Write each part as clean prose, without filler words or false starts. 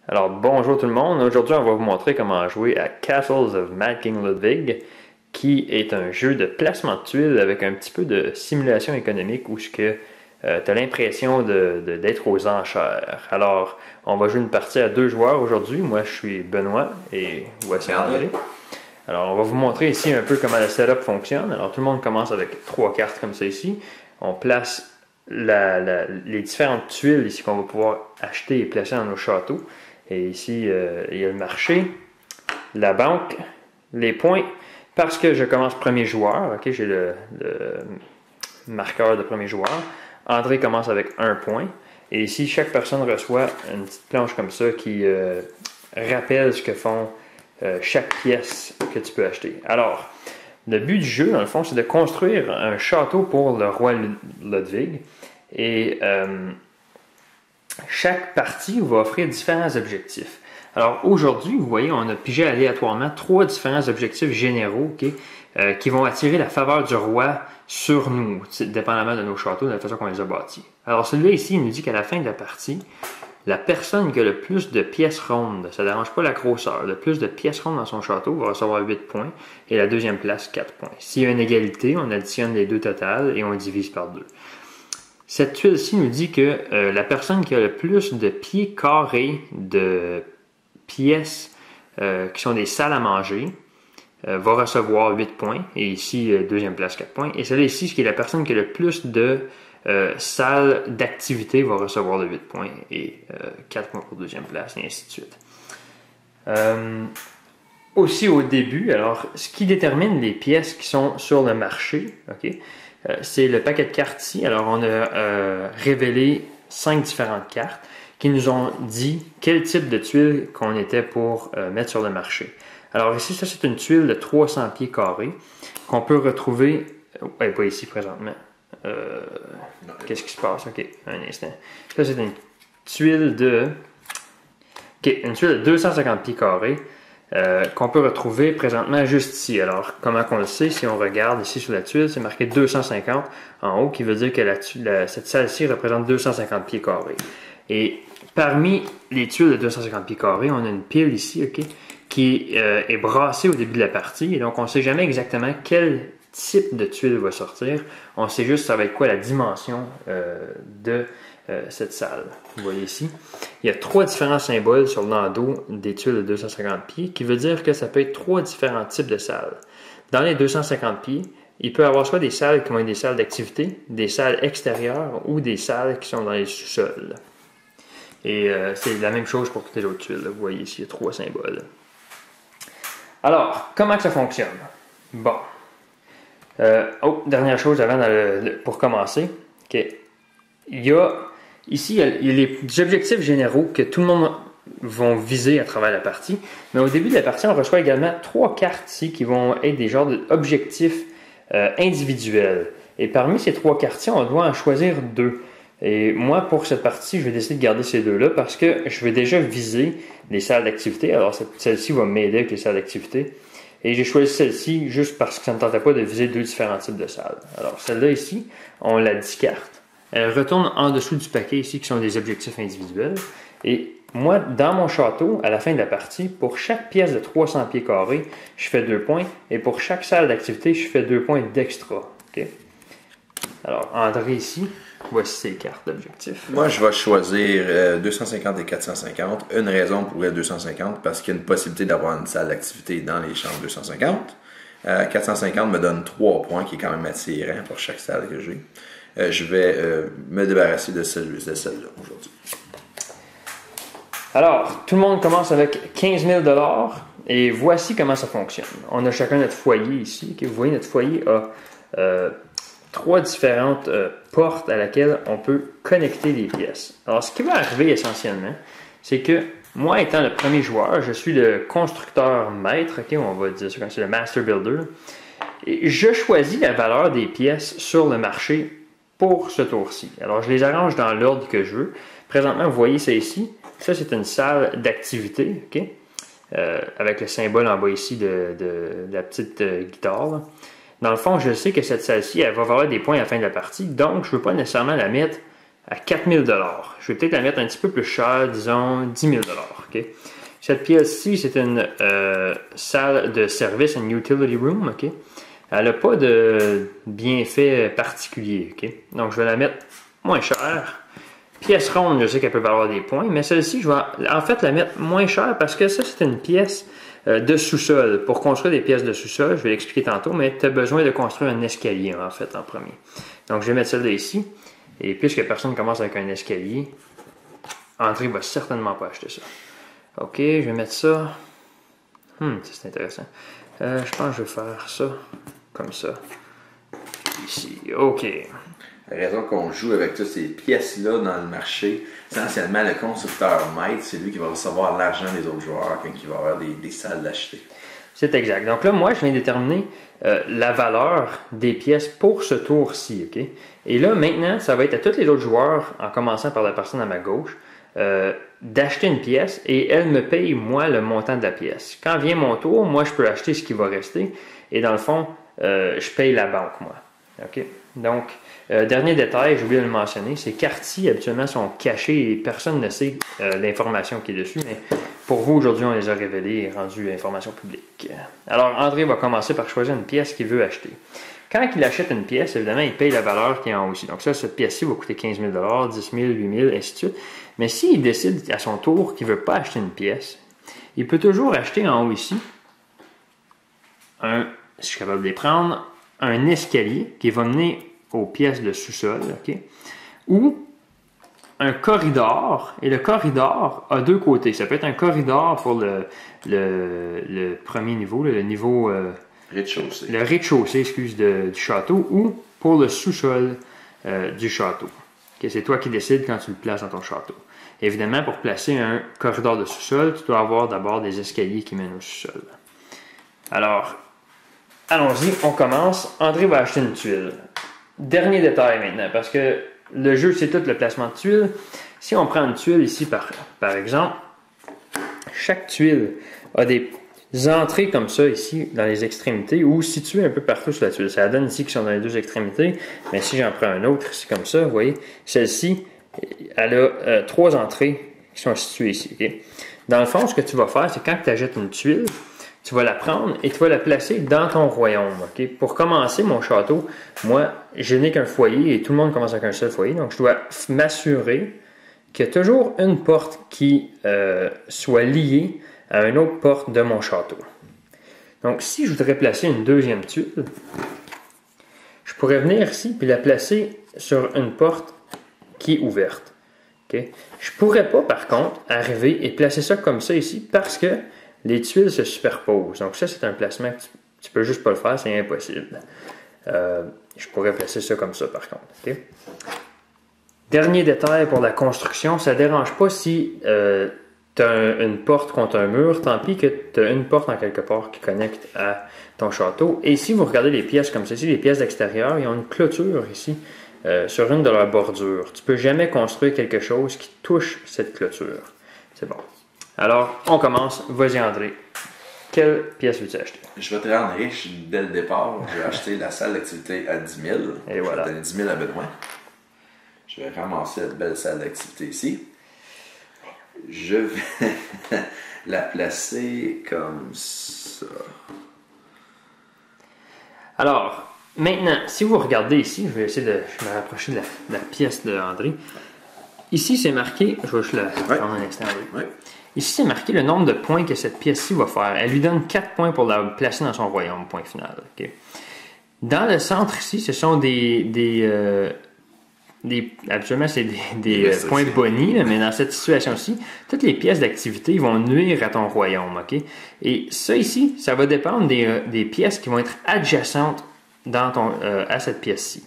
Alors bonjour tout le monde, aujourd'hui on va vous montrer comment jouer à Castles of Mad King Ludwig, qui est un jeu de placement de tuiles avec un petit peu de simulation économique où tu as l'impression d'être aux enchères. Alors on va jouer une partie à 2 joueurs aujourd'hui, moi je suis Benoît et voici André. Alors on va vous montrer ici un peu comment le setup fonctionne. Alors tout le monde commence avec 3 cartes comme ça ici, on place les différentes tuiles ici qu'on va pouvoir acheter et placer dans nos châteaux. Et ici, il y a le marché, la banque, les points. Parce que je commence premier joueur, okay, j'ai le marqueur de premier joueur. André commence avec 1 point. Et ici, chaque personne reçoit une petite planche comme ça qui rappelle ce que font chaque pièce que tu peux acheter. Alors, le but du jeu, dans le fond, c'est de construire un château pour le roi Ludwig. Et chaque partie va offrir différents objectifs. Alors aujourd'hui, vous voyez, on a pigé aléatoirement 3 différents objectifs généraux qui vont attirer la faveur du roi sur nous, dépendamment de nos châteaux, de la façon qu'on les a bâtis. Alors celui-là ici, il nous dit qu'à la fin de la partie, la personne qui a le plus de pièces rondes, ça ne dérange pas la grosseur, le plus de pièces rondes dans son château va recevoir 8 points et la deuxième place 4 points. S'il y a une égalité, on additionne les deux totales et on divise par 2. Cette tuile-ci nous dit que la personne qui a le plus de pieds carrés de pièces qui sont des salles à manger va recevoir 8 points. Et ici, deuxième place, 4 points. Et celle-là ici, qui est la personne qui a le plus de salles d'activité va recevoir de 8 points. Et 4 points pour deuxième place, et ainsi de suite. Aussi au début, alors, ce qui détermine les pièces qui sont sur le marché, c'est le paquet de cartes ici. Alors, on a révélé 5 différentes cartes qui nous ont dit quel type de tuile qu'on était pour mettre sur le marché. Alors ici, ça c'est une tuile de 300 pieds carrés qu'on peut retrouver, pas ici présentement. Qu'est-ce qui se passe? Ok, un instant. Ça c'est une tuile de 250 pieds carrés qu'on peut retrouver présentement juste ici. Alors, comment qu'on le sait, si on regarde ici sur la tuile, c'est marqué 250 en haut, qui veut dire que cette salle-ci représente 250 pieds carrés. Et parmi les tuiles de 250 pieds carrés, on a une pile ici, qui est brassée au début de la partie. Et donc, on ne sait jamais exactement quel type de tuile va sortir. On sait juste ça va être quoi la dimension de cette salle. Vous voyez ici, il y a 3 différents symboles sur l'endos des tuiles de 250 pieds, qui veut dire que ça peut être 3 différents types de salles. Dans les 250 pieds, il peut y avoir soit des salles qui vont être des salles d'activité, des salles extérieures ou des salles qui sont dans les sous-sols. Et c'est la même chose pour toutes les autres tuiles. Vous voyez ici, il y a 3 symboles. Alors, comment que ça fonctionne? Bon. Dernière chose avant pour commencer. Il y a ici il y a les objectifs généraux que tout le monde va viser à travers la partie. Mais au début de la partie, on reçoit également 3 cartes ici qui vont être des genres d'objectifs individuels. Et parmi ces 3 cartes-ci, on doit en choisir 2. Et moi, pour cette partie, je vais décider de garder ces 2-là parce que je vais déjà viser les salles d'activité. Alors, celle-ci va m'aider avec les salles d'activité. Et j'ai choisi celle-ci juste parce que ça ne me tentait pas de viser 2 différents types de salles. Alors, celle-là ici, on la discarte. Elle retourne en dessous du paquet ici qui sont des objectifs individuels. Et moi, dans mon château, à la fin de la partie, pour chaque pièce de 300 pieds carrés, je fais 2 points. Et pour chaque salle d'activité, je fais 2 points d'extra. Alors, André ici, voici ses cartes d'objectifs. Moi, je vais choisir 250 et 450. Une raison pour les 250, parce qu'il y a une possibilité d'avoir une salle d'activité dans les chambres 250. 450 me donne 3 points, qui est quand même attirant pour chaque salle que j'ai. Je vais me débarrasser de celle-là aujourd'hui. Alors, tout le monde commence avec 15 000 $ et voici comment ça fonctionne. On a chacun notre foyer ici. Vous voyez, notre foyer a 3 différentes portes à laquelle on peut connecter les pièces. Alors, ce qui va arriver essentiellement, c'est que moi, étant le premier joueur, je suis le constructeur maître, on va dire ça comme c'est le master builder, et je choisis la valeur des pièces sur le marché pour ce tour-ci. Alors, je les arrange dans l'ordre que je veux. Présentement, vous voyez ça ici. Ça, c'est une salle d'activité, avec le symbole en bas ici de la petite guitare, là. Dans le fond, je sais que cette salle-ci, elle va valoir des points à la fin de la partie, donc je ne veux pas nécessairement la mettre à 4 000 $. Je vais peut-être la mettre un petit peu plus cher, disons 10 000 $. OK? Cette pièce-ci, c'est une salle de service, une utility room, OK? Elle n'a pas de bienfait particulier, OK? Donc, je vais la mettre moins chère. Pièce ronde, je sais qu'elle peut valoir des points, mais celle-ci, je vais en fait la mettre moins chère parce que ça, c'est une pièce de sous-sol. Pour construire des pièces de sous-sol, je vais l'expliquer tantôt, mais tu as besoin de construire un escalier, en fait, en premier. Donc, je vais mettre celle-là ici. Et puisque personne commence avec un escalier, André va certainement pas acheter ça. OK, je vais mettre ça. C'est intéressant. Je pense que je vais faire ça comme ça. Ici. OK. La raison qu'on joue avec toutes ces pièces-là dans le marché, essentiellement, le constructeur maître, c'est lui qui va recevoir l'argent des autres joueurs quand il va avoir des salles d'acheter. C'est exact. Donc là, moi, je viens déterminer la valeur des pièces pour ce tour-ci. OK? Et là, maintenant, ça va être à tous les autres joueurs, en commençant par la personne à ma gauche, d'acheter une pièce et elle me paye, moi, le montant de la pièce. Quand vient mon tour, moi, je peux acheter ce qui va rester et dans le fond, je paye la banque, moi. OK? Donc, dernier détail, j'ai oublié de le mentionner, ces quartiers habituellement sont cachés et personne ne sait l'information qui est dessus, mais pour vous, aujourd'hui, on les a révélés et rendus information publique. Alors, André va commencer par choisir une pièce qu'il veut acheter. Quand il achète une pièce, évidemment, il paye la valeur qui est en haut ici. Donc ça, cette pièce-ci va coûter 15 000 10 000 8 000 ainsi de suite. Mais s'il décide à son tour qu'il ne veut pas acheter une pièce, il peut toujours acheter en haut ici si je suis capable de les prendre, un escalier qui va mener aux pièces de sous-sol, OK? Ou un corridor, et le corridor a deux côtés. Ça peut être un corridor pour le premier niveau, le niveau... Rez-de-chaussée. Le rez-de-chaussée, du château, ou pour le sous-sol du château. Okay, c'est toi qui décides quand tu le places dans ton château. Évidemment, pour placer un corridor de sous-sol, tu dois avoir d'abord des escaliers qui mènent au sous-sol. Alors, allons-y, on commence. André va acheter une tuile. Dernier détail maintenant, parce que le jeu, c'est tout le placement de tuiles. Si on prend une tuile ici, par exemple, chaque tuile a des entrées comme ça ici dans les extrémités ou situées un peu partout sur la tuile. Ça donne ici qu'ils sont dans les deux extrémités, mais si j'en prends un autre ici comme ça, vous voyez, celle-ci, elle a trois entrées qui sont situées ici. Okay? Dans le fond, ce que tu vas faire, c'est quand tu achètes une tuile, tu vas la prendre et tu vas la placer dans ton royaume. Okay? Pour commencer mon château, moi, je n'ai qu'un foyer et tout le monde commence avec un seul foyer, donc je dois m'assurer qu'il y a toujours une porte qui soit liée à une autre porte de mon château. Donc, si je voudrais placer une deuxième tuile, je pourrais venir ici et la placer sur une porte qui est ouverte. Okay? Je ne pourrais pas, par contre, arriver et placer ça comme ça ici parce que les tuiles se superposent. Donc, ça, c'est un placement que tu peux juste pas le faire, c'est impossible. Je pourrais placer ça comme ça, par contre. Okay? Dernier détail pour la construction, ça ne dérange pas si tu as une porte contre un mur, tant pis que tu as une porte en quelque part qui connecte à ton château. Et si vous regardez les pièces comme ceci, les pièces d'extérieur, ils ont une clôture ici sur une de leurs bordures. Tu ne peux jamais construire quelque chose qui touche cette clôture. C'est bon. Alors, on commence. Vas-y, André. Quelle pièce veux-tu acheter? Je vais te rendre riche dès le départ. Je vais acheter la salle d'activité à 10 000. Et voilà. Je vais donner 10 000 à Benoît. Je vais ramasser cette belle salle d'activité ici. Je vais la placer comme ça. Alors, maintenant, si vous regardez ici, je vais essayer de me rapprocher de la pièce de André. Ici, c'est marqué, je vais juste la prendre un instant. Ouais. Ici, c'est marqué le nombre de points que cette pièce-ci va faire. Elle lui donne 4 points pour la placer dans son royaume, point final. Okay. Dans le centre ici, ce sont habituellement, c'est des points bonis, mais dans cette situation-ci, toutes les pièces d'activité vont nuire à ton royaume. Okay? Et ça ici, ça va dépendre des pièces qui vont être adjacentes à cette pièce-ci.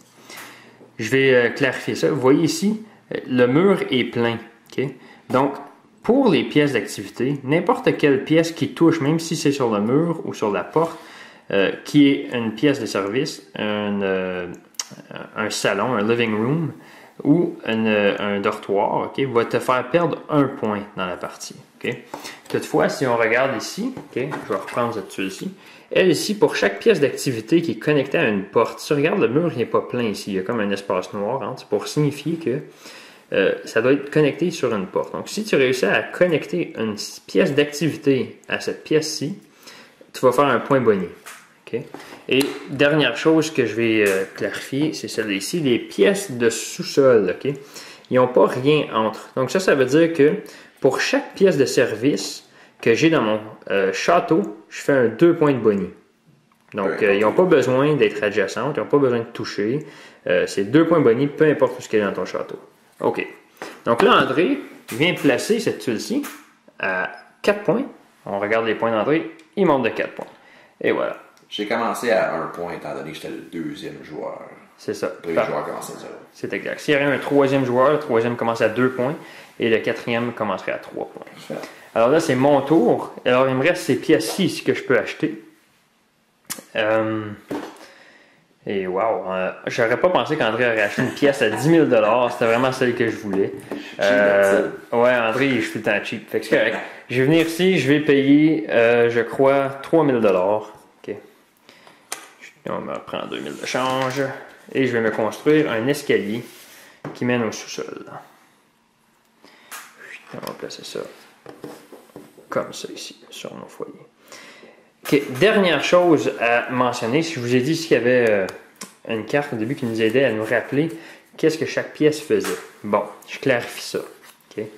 Je vais clarifier ça. Vous voyez ici, le mur est plein. Okay? Donc, pour les pièces d'activité, n'importe quelle pièce qui touche, même si c'est sur le mur ou sur la porte, qui est une pièce de service, un salon, un living room ou un dortoir, okay, va te faire perdre 1 point dans la partie. Okay? Toutefois, si on regarde ici, okay, je vais reprendre cette tuile-ci, elle ici, pour chaque pièce d'activité qui est connectée à une porte, si tu regardes le mur, il n'est pas plein ici, il y a comme un espace noir, hein, c'est pour signifier que ça doit être connecté sur une porte. Donc, si tu réussis à connecter une pièce d'activité à cette pièce-ci, tu vas faire un point boni. Okay? Et dernière chose que je vais clarifier, c'est celle-ci, les pièces de sous-sol. Okay? Ils n'ont pas rien entre. Donc, ça veut dire que pour chaque pièce de service que j'ai dans mon château, je fais un 2 points de boni. Donc, ils n'ont pas besoin d'être adjacentes, ils n'ont pas besoin de toucher. C'est 2 points boni, peu importe ce qu'il y a dans ton château. OK. Donc là, André vient placer cette tuile-ci à 4 points. On regarde les points d'André, il monte de 4 points. Et voilà. J'ai commencé à 1 point étant donné que j'étais le deuxième joueur. C'est ça. Le premier joueur commence à 0. C'est exact. S'il y avait un troisième joueur, le troisième commence à 2 points et le quatrième commencerait à 3 points. Parfait. Alors là, c'est mon tour. Alors, il me reste ces pièces-ci ici que je peux acheter. Et wow, j'aurais pas pensé qu'André aurait acheté une pièce à 10 000 $. C'était vraiment celle que je voulais. Ouais, André, je suis tout le temps cheap. Fait que c'est correct. Je vais venir ici, je vais payer, je crois, 3 000 $. OK. On me prend 2 000 de change. Et je vais me construire un escalier qui mène au sous-sol. On va placer ça comme ça ici, sur nos foyers. Okay. Dernière chose à mentionner, si je vous ai dit qu'il y avait une carte au début qui nous aidait à nous rappeler qu'est-ce que chaque pièce faisait. Bon, je clarifie ça. Okay.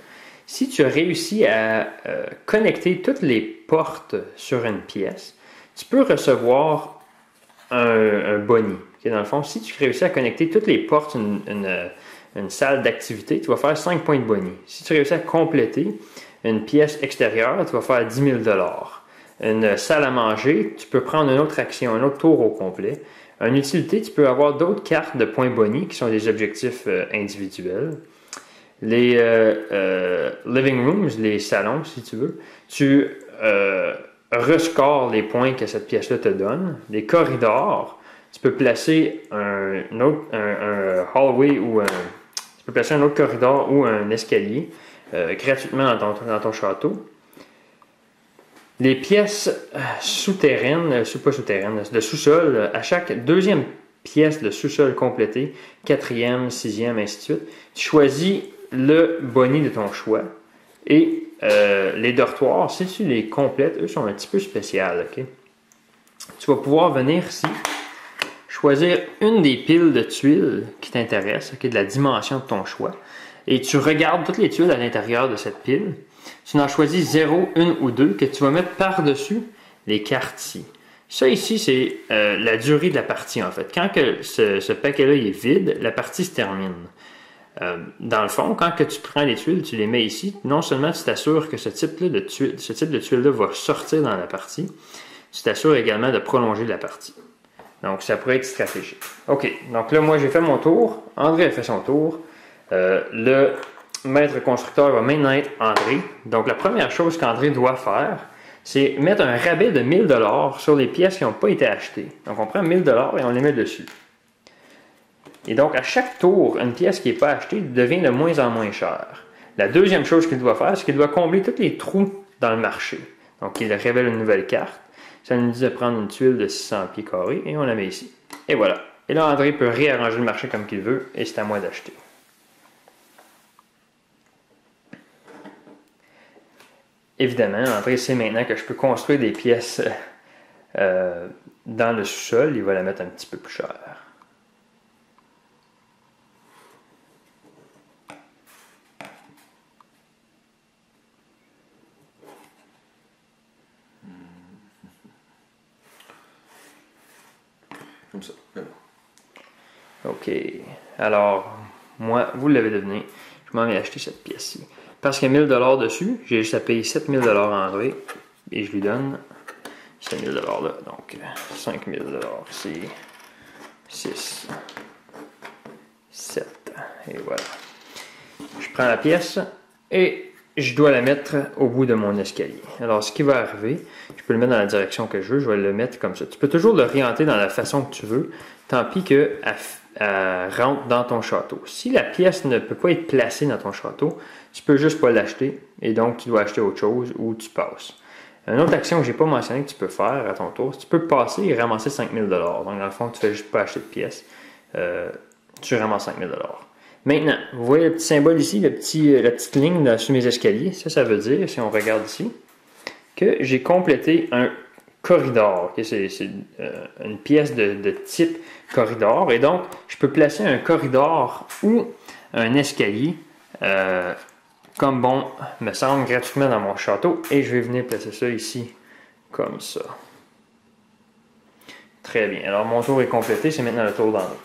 Si tu as réussi à connecter toutes les portes sur une pièce, tu peux recevoir un boni. Okay. Dans le fond, si tu réussis à connecter toutes les portes une salle d'activité, tu vas faire 5 points de boni. Si tu réussis à compléter une pièce extérieure, tu vas faire 10 000 $. Une salle à manger, tu peux prendre une autre action, un autre tour au complet. Une utilité, tu peux avoir d'autres cartes de points boni qui sont des objectifs individuels. Les living rooms, les salons, si tu veux, tu rescores les points que cette pièce-là te donne. Les corridors, tu peux placer un hallway ou tu peux placer un autre corridor ou un escalier gratuitement dans ton château. Les pièces souterraines, pas souterraines, de sous-sol, à chaque deuxième pièce de sous-sol complétée, quatrième, sixième, ainsi de suite, tu choisis le boni de ton choix. Et les dortoirs, si tu les complètes, eux sont un petit peu spéciales. Okay? Tu vas pouvoir venir ici, choisir une des piles de tuiles qui t'intéresse, okay, de la dimension de ton choix, et tu regardes toutes les tuiles à l'intérieur de cette pile. Tu en choisis 0, 1 ou 2 que tu vas mettre par-dessus les cartes ici. Ça ici, c'est la durée de la partie en fait. Quand que ce paquet-là est vide, la partie se termine. Dans le fond, quand que tu prends les tuiles, tu les mets ici, non seulement tu t'assures que ce type de tuile-là va sortir dans la partie, tu t'assures également de prolonger la partie. Donc, ça pourrait être stratégique. OK, donc là, moi, j'ai fait mon tour. André a fait son tour. Le maître constructeur va maintenant être André. Donc, la première chose qu'André doit faire, c'est mettre un rabais de 1000 $ sur les pièces qui n'ont pas été achetées. Donc, on prend 1000 $ et on les met dessus. Et donc, à chaque tour, une pièce qui n'est pas achetée devient de moins en moins chère. La deuxième chose qu'il doit faire, c'est qu'il doit combler tous les trous dans le marché. Donc, il révèle une nouvelle carte. Ça nous dit de prendre une tuile de 600 pieds carrés et on la met ici. Et voilà. Et là, André peut réarranger le marché comme qu'il veut et c'est à moi d'acheter. Évidemment, André sait maintenant que je peux construire des pièces dans le sous-sol. Il va la mettre un petit peu plus cher. Comme ça. OK. Alors, moi, vous l'avez deviné, je m'en vais acheter cette pièce-ci. Parce qu'il y a 1000 $ dessus, j'ai juste à payer 7000 $ à André. Et je lui donne 7000 $ là. Donc, 5000 $, c'est 6, 7. Et voilà. Je prends la pièce et je dois la mettre au bout de mon escalier. Alors, ce qui va arriver, je peux le mettre dans la direction que je veux, je vais le mettre comme ça. Tu peux toujours l'orienter dans la façon que tu veux, tant pis qu'elle rentre dans ton château. Si la pièce ne peut pas être placée dans ton château, tu peux juste pas l'acheter et donc tu dois acheter autre chose ou tu passes. Une autre action que je n'ai pas mentionnée que tu peux faire à ton tour, c'est que tu peux passer et ramasser 5000 $. Donc, dans le fond, tu fais juste pas acheter de pièces, tu ramasses 5000 $. Maintenant, vous voyez le petit symbole ici, la petite ligne sur mes escaliers. Ça veut dire, si on regarde ici, que j'ai complété un corridor. C'est une pièce de type corridor. Et donc, je peux placer un corridor ou un escalier comme bon me semble gratuitement dans mon château. Et je vais venir placer ça ici comme ça. Très bien. Alors, mon tour est complété. C'est maintenant le tour d'André.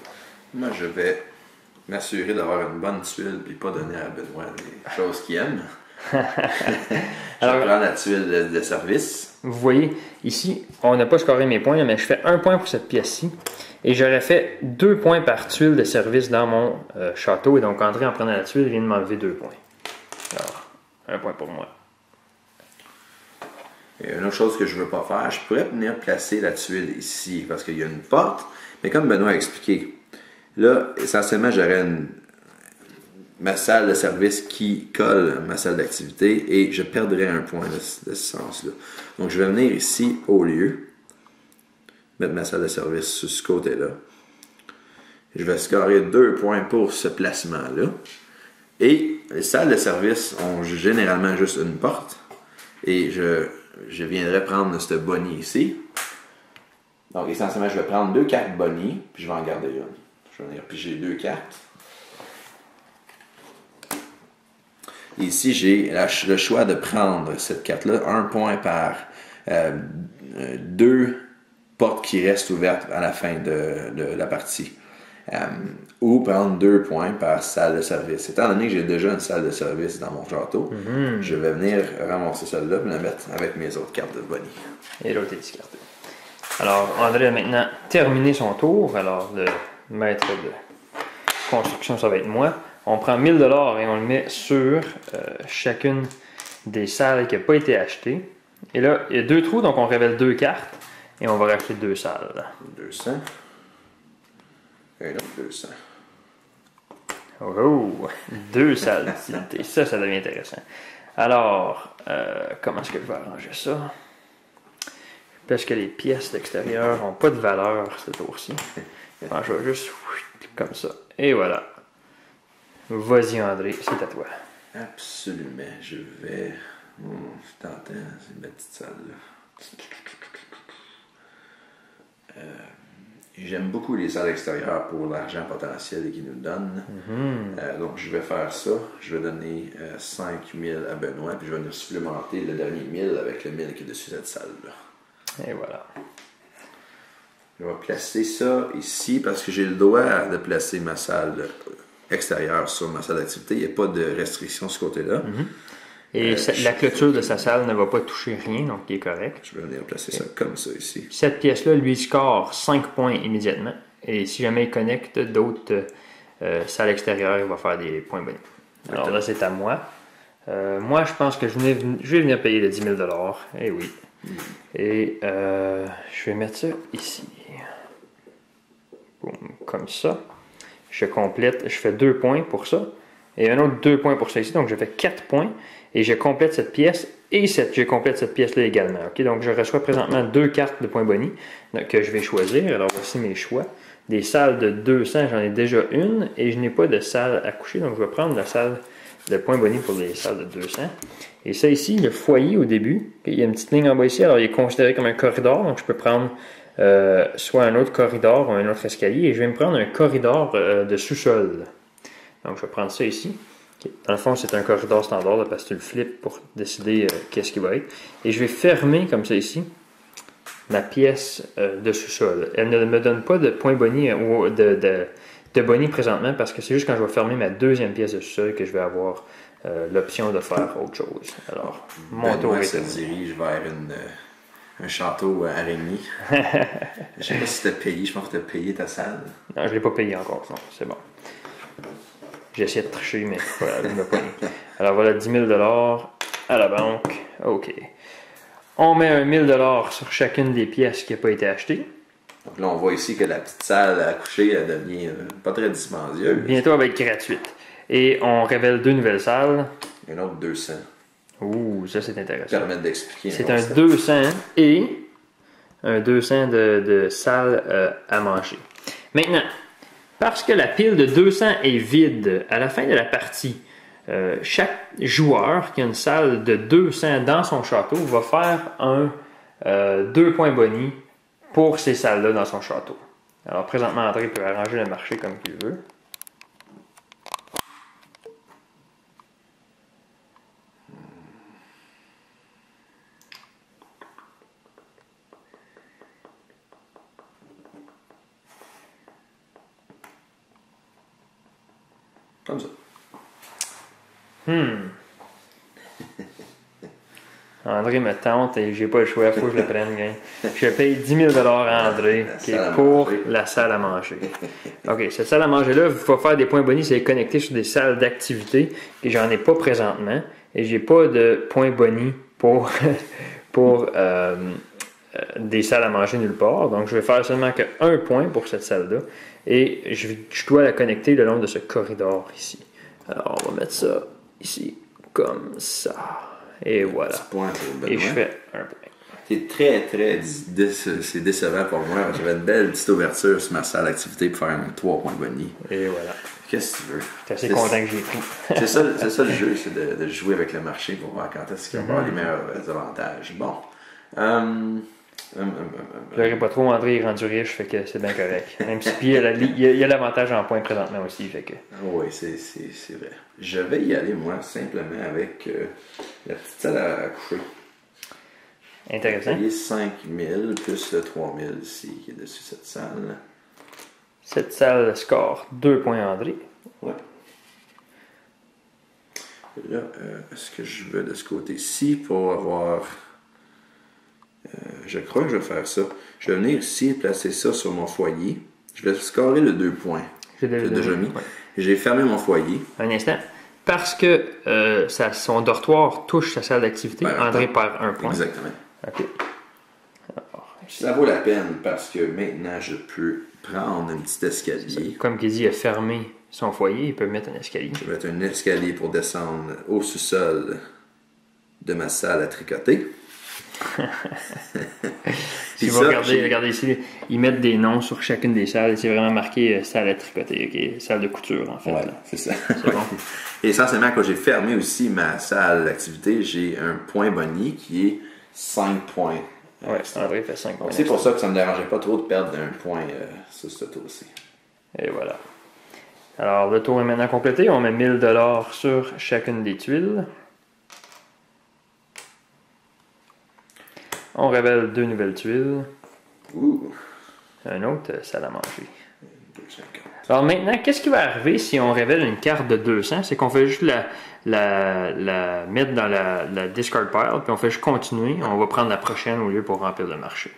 Moi, je vais m'assurer d'avoir une bonne tuile et pas donner à Benoît des choses qu'il aime. Je prends la tuile de service. Vous voyez, ici, on n'a pas scoré mes points, mais je fais 1 point pour cette pièce-ci. Et j'aurais fait 2 points par tuile de service dans mon château. Et donc, André, en prenant la tuile, vient de m'enlever 2 points. Alors, 1 point pour moi. Et une autre chose que je ne veux pas faire, je pourrais venir placer la tuile ici, parce qu'il y a une porte. Mais comme Benoît a expliqué, là, essentiellement, j'aurais ma salle de service qui colle ma salle d'activité et je perdrais 1 point de ce sens-là. Donc, je vais venir ici au lieu, mettre ma salle de service sur ce côté-là. Je vais scorer 2 points pour ce placement-là. Et les salles de service ont généralement juste une porte. Et je viendrai prendre ce bonnie ici. Donc, essentiellement, je vais prendre 2 cartes bonnie, puis je vais en garder une. Je vais venir piger 2 cartes. Et ici, j'ai le choix de prendre cette carte-là, 1 point par 2 portes qui restent ouvertes à la fin de la partie. Ou prendre 2 points par salle de service. Étant donné que j'ai déjà une salle de service dans mon château, je vais venir ramasser celle-là et la mettre avec mes autres cartes de bonnie. Et l'autre est discardée. Alors, André a maintenant terminé son tour. Alors, le maître de construction, ça va être moi. On prend 1000 $ et on le met sur chacune des salles qui n'ont pas été achetées. Et là, il y a 2 trous, donc on révèle 2 cartes et on va racheter 2 salles. 200. Et donc 200. Oh, 2 salles d'activité. Ça devient intéressant. Alors, comment est-ce que je vais arranger ça? Parce que les pièces d'extérieur n'ont pas de valeur ce tour-ci. Alors, je vais juste comme ça. Et voilà. Vas-y, André, c'est à toi. Absolument. Je vais. C'est tentant, c'est une petite salle-là. J'aime beaucoup les salles extérieures pour l'argent potentiel qu'ils nous donnent. Donc, je vais faire ça. Je vais donner 5000 à Benoît, puis je vais nous supplémenter le dernier 1000 avec le 1000 qui est dessus cette salle-là. Et voilà. Je vais placer ça ici parce que j'ai le droit de placer ma salle extérieure sur ma salle d'activité. Il n'y a pas de restriction de ce côté-là. Et la clôture de sa salle ne va pas toucher rien, donc il est correct. Je vais venir placer ça comme ça ici. Cette pièce-là, lui, score 5 points immédiatement. Et si jamais il connecte d'autres salles extérieures, il va faire des points bonus. Alors là, c'est à moi. Moi, je pense que je vais venir payer les 10 000 $. Eh oui. Et je vais mettre ça ici. Boum, comme ça. Je complète, je fais 2 points pour ça. Et un autre 2 points pour ça ici. Donc, je fais 4 points. Et je complète cette pièce et je complète cette pièce-là également. Okay? Donc, je reçois présentement 2 cartes de points boni que je vais choisir. Alors, voici mes choix. Des salles de 200, j'en ai déjà une. Et je n'ai pas de salle à coucher. Donc, je vais prendre la salle de points boni pour les salles de 200. Et ça ici, le foyer au début, il y a une petite ligne en bas ici. Alors, il est considéré comme un corridor. Donc, je peux prendre soit un autre corridor ou un autre escalier. Et je vais me prendre un corridor de sous-sol. Donc, je vais prendre ça ici. Dans le fond, c'est un corridor standard là, parce que tu le flippes pour décider qu'est-ce qui va être. Et je vais fermer comme ça ici ma pièce de sous-sol. Elle ne me donne pas de points boni ou de boni présentement parce que c'est juste quand je vais fermer ma deuxième pièce de sous-sol que je vais avoir l'option de faire autre chose. Alors, mon tour est se dirige vers un château araignée. Je sais pas si tu as payé. Je pense que tu as payé ta salle. Non, je ne l'ai pas payé encore. Non, c'est bon. J'ai essayé de tricher, mais voilà, je ne pas mis. Alors voilà, 10 000 $ à la banque. OK. On met un 1000 $ sur chacune des pièces qui n'a pas été achetée. Donc là, on voit ici que la petite salle à coucher, elle devient pas très dispendieuse. Bientôt, elle va être gratuite. Et on révèle 2 nouvelles salles. Un autre 200. Ouh, ça c'est intéressant. Ça permet d'expliquer. C'est un 200 et un 200 de salles à manger. Maintenant, Parce que la pile de 200 est vide à la fin de la partie, chaque joueur qui a une salle de 200 dans son château va faire 2 points boni pour ces salles-là dans son château. Alors présentement, André peut arranger le marché comme il veut. Comme ça. André me tente et j'ai pas le choix, il faut que je le prenne. Je paye 10 000 à André qui est pour la salle à manger. OK, cette salle à manger-là, il faut faire des points bonus, c'est connecté sur des salles d'activité que j'en ai pas présentement et j'ai pas de points bonus pour des salles à manger nulle part. Donc, je vais faire seulement que 1 point pour cette salle-là et je dois la connecter le long de ce corridor ici. Alors, on va mettre ça ici comme ça. Et voilà. Et je fais 1 point. C'est c'est décevant pour moi. J'avais une belle petite ouverture sur ma salle d'activité pour faire un 3 points boni. Et voilà. Qu'est-ce que tu veux? Je suis assez content que j'ai pris. c'est ça le jeu, c'est de jouer avec le marché pour voir quand est-ce qu'il va avoir les meilleurs avantages. Bon. Pleurez pas trop, André est rendu riche, fait que c'est bien correct. Même si puis il y a l'avantage en points présentement aussi, fait que. Oui, c'est vrai. Je vais y aller, moi, simplement avec la petite salle à coucher. Intéressant. Payer 5 000 plus le 3 000 ici qui est dessus cette salle. Cette salle score 2 points André. Ouais. Là, est-ce que je vais de ce côté-ci pour avoir... je crois que je vais faire ça. Je vais venir ici et placer ça sur mon foyer. Je vais scorer le 2 points. J'ai déjà mis. Ouais. J'ai fermé mon foyer. Un instant. Parce que son dortoir touche sa salle d'activité, André perd 1 point. Exactement. OK. Alors, ça vaut la peine parce que maintenant, je peux prendre un petit escalier. Comme il dit, il a fermé son foyer, il peut mettre un escalier. Je vais mettre un escalier pour descendre au sous-sol de ma salle à tricoter. Si vous regardez ici, ils mettent des noms sur chacune des salles et c'est vraiment marqué salle à tricoter, okay? Salle de couture en fait. Ouais, c'est ça. C'est bon. Et essentiellement, quand j'ai fermé aussi ma salle d'activité, j'ai un point boni qui est 5 points. Oui, André fait 5 points. C'est pour ça que ça ne me dérangeait pas trop de perdre un point sur ce tour-ci. Et voilà. Alors, le tour est maintenant complété. On met 1000 $ sur chacune des tuiles. On révèle 2 nouvelles tuiles. Ouh. Un autre salle à manger. Alors maintenant, qu'est-ce qui va arriver si on révèle une carte de 200? C'est qu'on fait juste la mettre dans la discard pile, puis on fait juste continuer. On va prendre la prochaine au lieu pour remplir le marché.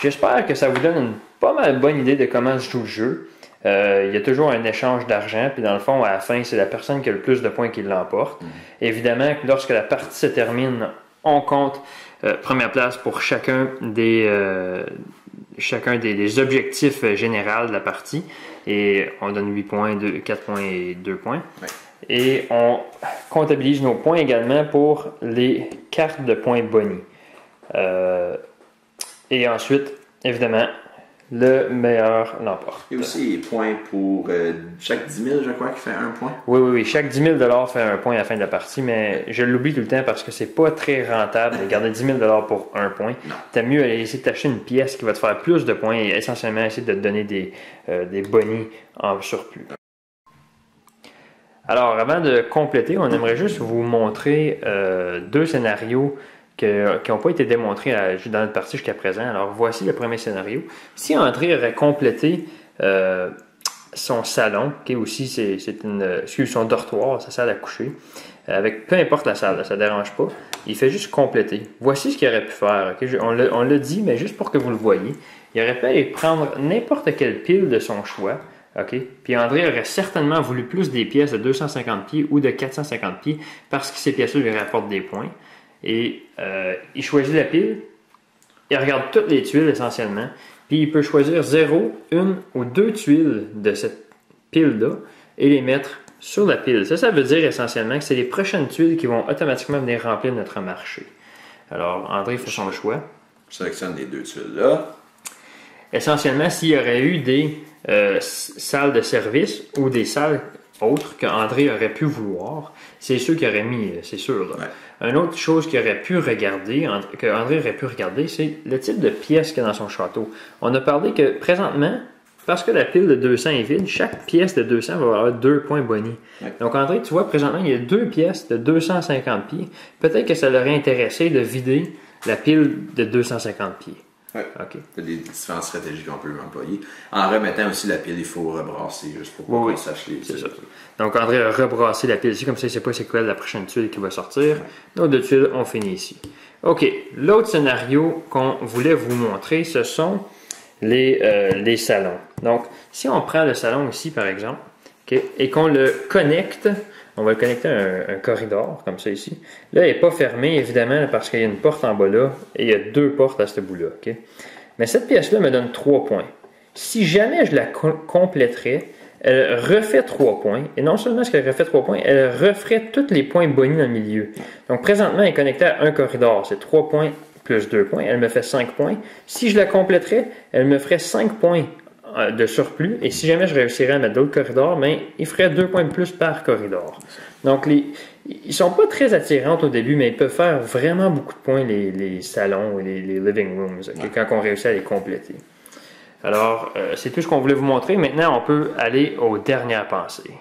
J'espère que ça vous donne une pas mal bonne idée de comment se joue le jeu. Il y a toujours un échange d'argent, puis dans le fond, à la fin, c'est la personne qui a le plus de points qui l'emporte. Évidemment, lorsque la partie se termine, on compte première place pour chacun des objectifs généraux de la partie. Et on donne 8 points, 4 points et 2 points. Ouais. Et on comptabilise nos points également pour les cartes de points boni. Et ensuite, évidemment, le meilleur l'emporte. Il y a aussi des points pour chaque 10 000, je crois, qui fait 1 point. Oui. Chaque 10 000 $ fait 1 point à la fin de la partie, mais je l'oublie tout le temps parce que c'est pas très rentable de garder 10 000 $ pour 1 point. T'as mieux aller essayer de t'acheter une pièce qui va te faire plus de points et essentiellement essayer de te donner des bonis en surplus. Alors, avant de compléter, on aimerait juste vous montrer 2 scénarios qui n'ont pas été démontrés dans notre partie jusqu'à présent. Alors, voici le premier scénario. Si André aurait complété son salon, qui aussi c'est son dortoir, sa salle à coucher, avec peu importe la salle, ça ne dérange pas, il fait juste compléter. Voici ce qu'il aurait pu faire. Okay? On l'a dit, mais juste pour que vous le voyez. Il aurait pu aller prendre n'importe quelle pile de son choix. Okay? Puis André aurait certainement voulu plus des pièces de 250 pieds ou de 450 pieds parce que ces pièces-là lui rapportent des points. Et il choisit la pile, il regarde toutes les tuiles essentiellement, puis il peut choisir 0, 1 ou 2 tuiles de cette pile-là et les mettre sur la pile. Ça veut dire essentiellement que c'est les prochaines tuiles qui vont automatiquement venir remplir notre marché. Alors, André fait son choix. Je sélectionne les 2 tuiles-là. Essentiellement, s'il y aurait eu des salles de service ou des salles autres qu'André aurait pu vouloir. C'est ceux qu'il aurait mis, c'est sûr. Là. Ouais. Une autre chose qu'il aurait pu regarder, qu'André aurait pu regarder, c'est le type de pièce qu'il y a dans son château. On a parlé que présentement, parce que la pile de 200 est vide, chaque pièce de 200 va avoir 2 points boni. Ouais. Donc André, tu vois, présentement, il y a 2 pièces de 250 pieds. Peut-être que ça l'aurait intéressé de vider la pile de 250 pieds. Oui. Okay. Il y a des différentes stratégies qu'on peut employer. En remettant aussi la pile, il faut rebrasser juste pour qu'on sache les tuiles. Donc André a rebrassé la pile ici, comme ça il ne sait pas c'est quoi la prochaine tuile qui va sortir. Nos 2 tuiles, on finit ici. OK. L'autre scénario qu'on voulait vous montrer, ce sont les salons. Donc, si on prend le salon ici, par exemple, okay, et qu'on le connecte, on va le connecter à un corridor, comme ça ici. Là, il n'est pas fermé, évidemment, parce qu'il y a une porte en bas là, et il y a 2 portes à ce bout-là. Okay? Mais cette pièce-là me donne 3 points. Si jamais je la compléterais, elle refait 3 points. Et non seulement est-ce qu'elle refait 3 points, elle referait tous les points bonis dans le milieu. Donc, présentement, elle est connectée à un corridor. C'est 3 points plus 2 points. Elle me fait 5 points. Si je la compléterais, elle me ferait 5 points de surplus. Et si jamais je réussirais à mettre d'autres corridors, ben, il ferait 2 points de plus par corridor. Donc, ils sont pas très attirants au début, mais ils peuvent faire vraiment beaucoup de points, les salons et les living rooms, okay, quand on réussit à les compléter. Alors, c'est tout ce qu'on voulait vous montrer. Maintenant, on peut aller aux dernières pensées.